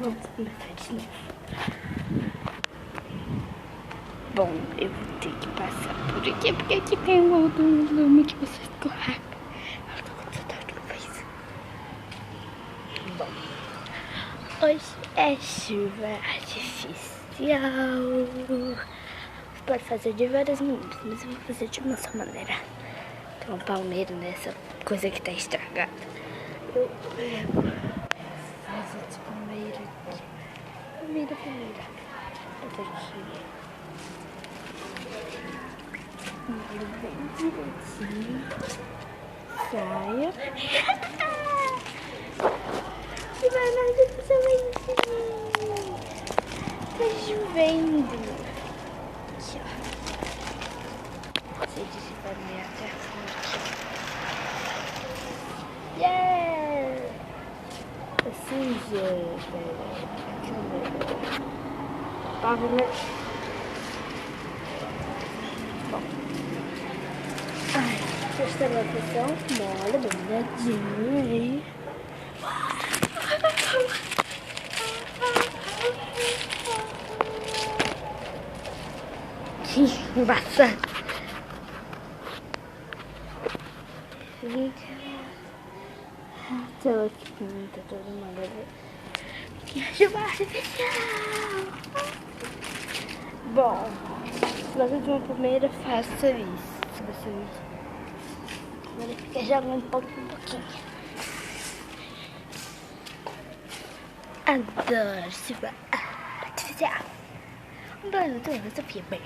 Vamos começar de novo. Bom, eu vou ter que passar por aqui, porque aqui tem um lume que você escorrega. Bom, hoje é chuva artificial. Você pode fazer de várias maneiras, mas eu vou fazer de uma só maneira. Tem um palmeiro nessa coisa que tá estragada. Eu pego essa de palmeira aqui. Palmeira. Essa aqui. Molho bem direitinho. Saia. Que banana do seu lencinho. Tá chovendo. Aqui, ó. Você disse pra mim até aqui. Yeah! Tá suja, Bom. Ai, prestar atenção. Molha bem molhadinho aí. Que embaçado. Tô aqui, tá todo mundo. Que chuva artificial. Bom, se você de uma palmeira, faça isso. Se você agora fica jogando um pouquinho. Adoro chuva artificial. Adoro, Sofia bem.